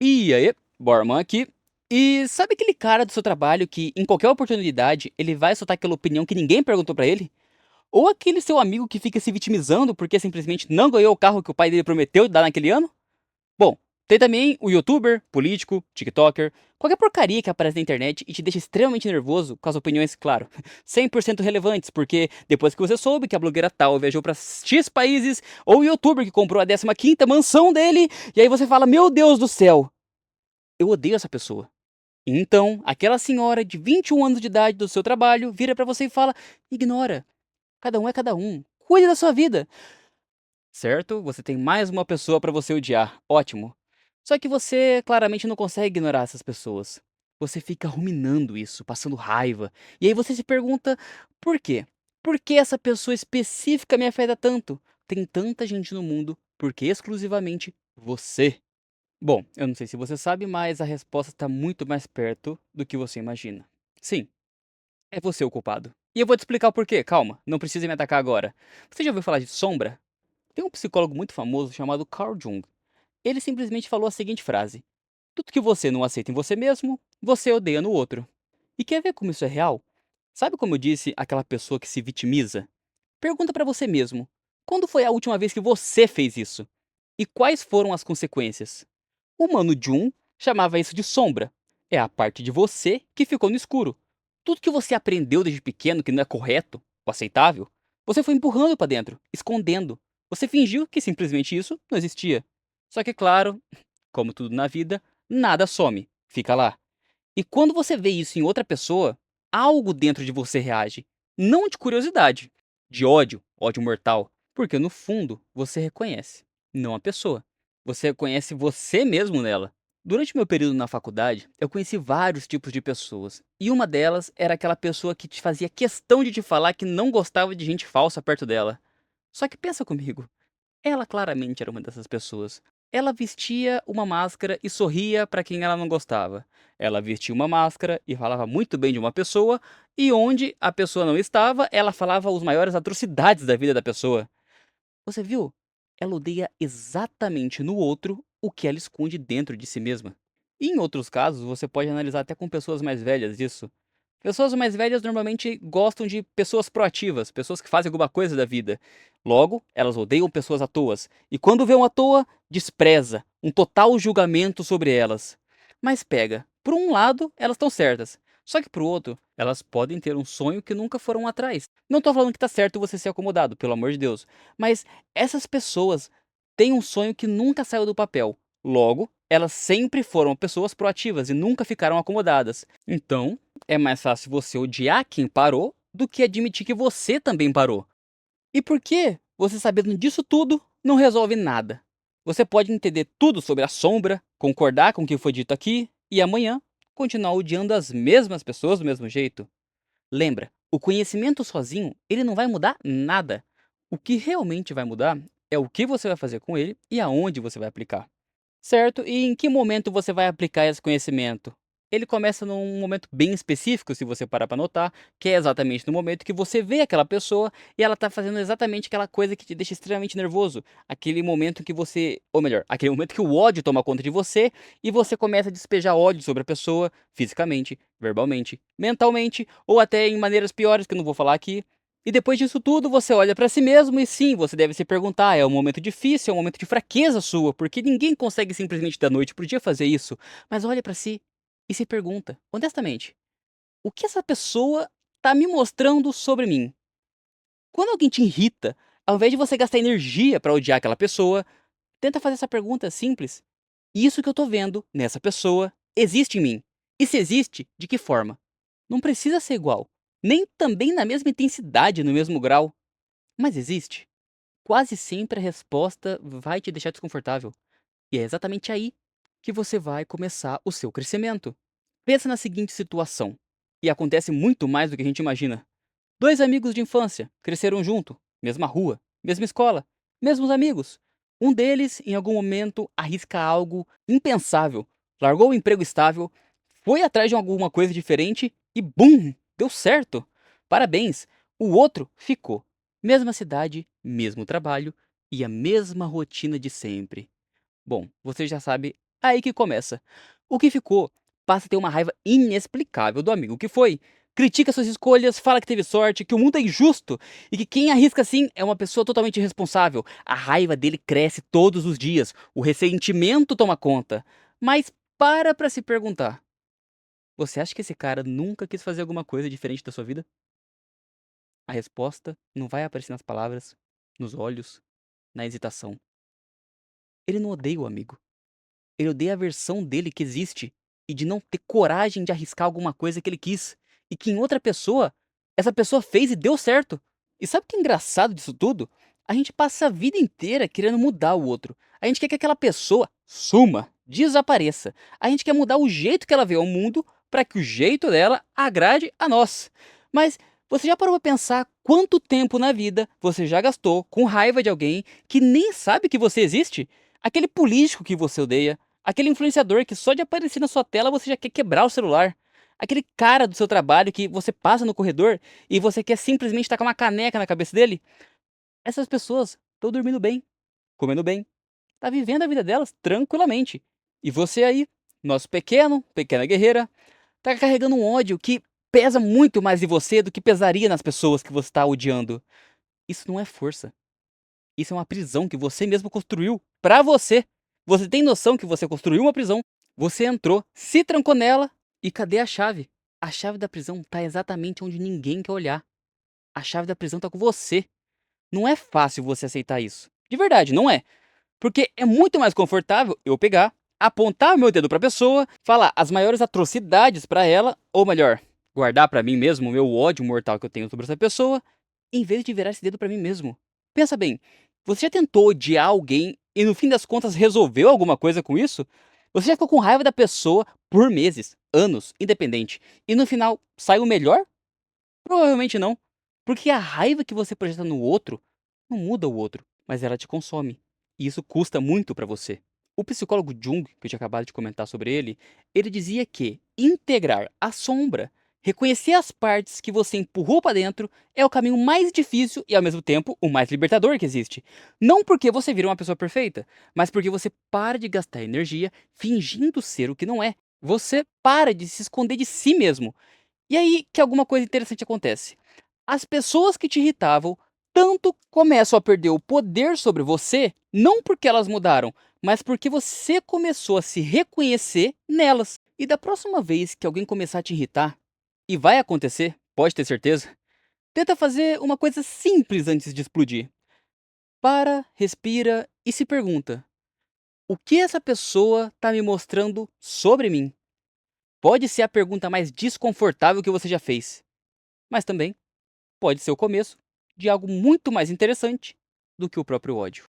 E aí, Borman aqui. E sabe aquele cara do seu trabalho que, em qualquer oportunidade, ele vai soltar aquela opinião que ninguém perguntou pra ele? Ou aquele seu amigo que fica se vitimizando porque simplesmente não ganhou o carro que o pai dele prometeu dar naquele ano? Bom, tem também o youtuber, político, tiktoker, qualquer porcaria que aparece na internet e te deixa extremamente nervoso com as opiniões, claro, 100% relevantes, porque depois que você soube que a blogueira tal viajou pra X países, ou o youtuber que comprou a 15ª mansão dele, e aí você fala, meu Deus do céu, eu odeio essa pessoa. Então, aquela senhora de 21 anos de idade do seu trabalho vira pra você e fala: ignora, cada um é cada um, cuide da sua vida. Certo? Você tem mais uma pessoa pra você odiar, ótimo. Só que você claramente não consegue ignorar essas pessoas. Você fica ruminando isso, passando raiva. E aí você se pergunta: por quê? Por que essa pessoa específica me afeta tanto? Tem tanta gente no mundo, por que exclusivamente você? Bom, eu não sei se você sabe, mas a resposta está muito mais perto do que você imagina. Sim, é você o culpado. E eu vou te explicar o porquê, calma, não precisa me atacar agora. Você já ouviu falar de sombra? Tem um psicólogo muito famoso chamado Carl Jung. Ele simplesmente falou a seguinte frase: tudo que você não aceita em você mesmo, você odeia no outro. E quer ver como isso é real? Sabe como eu disse aquela pessoa que se vitimiza? Pergunta pra você mesmo: quando foi a última vez que você fez isso? E quais foram as consequências? O Mano Jun chamava isso de sombra. É a parte de você que ficou no escuro. Tudo que você aprendeu desde pequeno que não é correto ou aceitável, você foi empurrando pra dentro, escondendo. Você fingiu que simplesmente isso não existia. Só que, claro, como tudo na vida, nada some, fica lá. E quando você vê isso em outra pessoa, algo dentro de você reage. Não de curiosidade, de ódio, ódio mortal. Porque no fundo você reconhece, não a pessoa. Você reconhece você mesmo nela. Durante meu período na faculdade, eu conheci vários tipos de pessoas. E uma delas era aquela pessoa que te fazia questão de te falar que não gostava de gente falsa perto dela. Só que pensa comigo, ela claramente era uma dessas pessoas. Ela vestia uma máscara e sorria para quem ela não gostava. Ela vestia uma máscara e falava muito bem de uma pessoa, e onde a pessoa não estava, ela falava as maiores atrocidades da vida da pessoa. Você viu? Ela odeia exatamente no outro o que ela esconde dentro de si mesma. E em outros casos, você pode analisar até com pessoas mais velhas isso. Pessoas mais velhas normalmente gostam de pessoas proativas, pessoas que fazem alguma coisa da vida. Logo, elas odeiam pessoas à toa. E quando vê uma à toa, despreza, um total julgamento sobre elas. Mas pega, por um lado, elas estão certas. Só que pro outro, elas podem ter um sonho que nunca foram atrás. Não tô falando que tá certo você ser acomodado, pelo amor de Deus. Mas essas pessoas têm um sonho que nunca saiu do papel. Logo, elas sempre foram pessoas proativas e nunca ficaram acomodadas. Então, é mais fácil você odiar quem parou do que admitir que você também parou. E por que você sabendo disso tudo não resolve nada? Você pode entender tudo sobre a sombra, concordar com o que foi dito aqui e amanhã continuar odiando as mesmas pessoas do mesmo jeito. Lembra, o conhecimento sozinho, ele não vai mudar nada. O que realmente vai mudar é o que você vai fazer com ele e aonde você vai aplicar. Certo? E em que momento você vai aplicar esse conhecimento? Ele começa num momento bem específico, se você parar para notar, que é exatamente no momento que você vê aquela pessoa e ela tá fazendo exatamente aquela coisa que te deixa extremamente nervoso. Aquele momento que você, ou melhor, aquele momento que o ódio toma conta de você e você começa a despejar ódio sobre a pessoa, fisicamente, verbalmente, mentalmente ou até em maneiras piores que eu não vou falar aqui. E depois disso tudo, você olha pra si mesmo e sim, você deve se perguntar, é um momento difícil, é um momento de fraqueza sua, porque ninguém consegue simplesmente da noite pro dia fazer isso. Mas olha pra si e se pergunta, honestamente, o que essa pessoa tá me mostrando sobre mim? Quando alguém te irrita, ao invés de você gastar energia pra odiar aquela pessoa, tenta fazer essa pergunta simples. Isso que eu tô vendo nessa pessoa existe em mim. E se existe, de que forma? Não precisa ser igual, nem também na mesma intensidade, no mesmo grau, mas existe. Quase sempre a resposta vai te deixar desconfortável. E é exatamente aí que você vai começar o seu crescimento. Pensa na seguinte situação, e acontece muito mais do que a gente imagina. Dois amigos de infância cresceram junto, mesma rua, mesma escola, mesmos amigos. Um deles, em algum momento, arrisca algo impensável, largou o emprego estável, foi atrás de alguma coisa diferente e bum, deu certo. Parabéns. O outro ficou. Mesma cidade, mesmo trabalho e a mesma rotina de sempre. Bom, você já sabe Aí que começa. O que ficou passa a ter uma raiva inexplicável do amigo que foi. Critica suas escolhas, fala que teve sorte, que o mundo é injusto e que quem arrisca assim é uma pessoa totalmente irresponsável. A raiva dele cresce todos os dias, o ressentimento toma conta. Mas para se perguntar: você acha que esse cara nunca quis fazer alguma coisa diferente da sua vida? A resposta não vai aparecer nas palavras, nos olhos, na hesitação. Ele não odeia o amigo. Ele odeia a versão dele que existe e de não ter coragem de arriscar alguma coisa que ele quis e que em outra pessoa, essa pessoa fez e deu certo. E sabe o que é engraçado disso tudo? A gente passa a vida inteira querendo mudar o outro. A gente quer que aquela pessoa suma, desapareça. A gente quer mudar o jeito que ela vê o mundo para que o jeito dela agrade a nós. Mas você já parou pra pensar quanto tempo na vida você já gastou com raiva de alguém que nem sabe que você existe? Aquele político que você odeia, aquele influenciador que só de aparecer na sua tela você já quer quebrar o celular, aquele cara do seu trabalho que você passa no corredor e você quer simplesmente tacar uma caneca na cabeça dele. Essas pessoas estão dormindo bem, comendo bem, tá vivendo a vida delas tranquilamente. E você aí, nosso pequeno, pequena guerreira, tá carregando um ódio que pesa muito mais em você do que pesaria nas pessoas que você tá odiando. Isso não é força. Isso é uma prisão que você mesmo construiu pra você. Você tem noção que você construiu uma prisão, você entrou, se trancou nela e cadê a chave? A chave da prisão tá exatamente onde ninguém quer olhar. A chave da prisão tá com você. Não é fácil você aceitar isso. De verdade, não é. Porque é muito mais confortável eu pegar, apontar meu dedo pra pessoa, falar as maiores atrocidades pra ela, ou melhor, guardar pra mim mesmo o meu ódio mortal que eu tenho sobre essa pessoa, em vez de virar esse dedo pra mim mesmo. Pensa bem, você já tentou odiar alguém e no fim das contas resolveu alguma coisa com isso? Você já ficou com raiva da pessoa por meses, anos, independente, e no final saiu melhor? Provavelmente não. Porque a raiva que você projeta no outro não muda o outro, mas ela te consome. E isso custa muito pra você. O psicólogo Jung, que eu tinha acabado de comentar sobre ele dizia que integrar a sombra, reconhecer as partes que você empurrou pra dentro, é o caminho mais difícil e ao mesmo tempo o mais libertador que existe. Não porque você vira uma pessoa perfeita, mas porque você para de gastar energia fingindo ser o que não é. Você para de se esconder de si mesmo. E aí que alguma coisa interessante acontece. As pessoas que te irritavam tanto começam a perder o poder sobre você, não porque elas mudaram, mas porque você começou a se reconhecer nelas. E da próxima vez que alguém começar a te irritar, e vai acontecer, pode ter certeza, tenta fazer uma coisa simples antes de explodir. Para, respira e se pergunta: o que essa pessoa está me mostrando sobre mim? Pode ser a pergunta mais desconfortável que você já fez, mas também pode ser o começo de algo muito mais interessante do que o próprio ódio.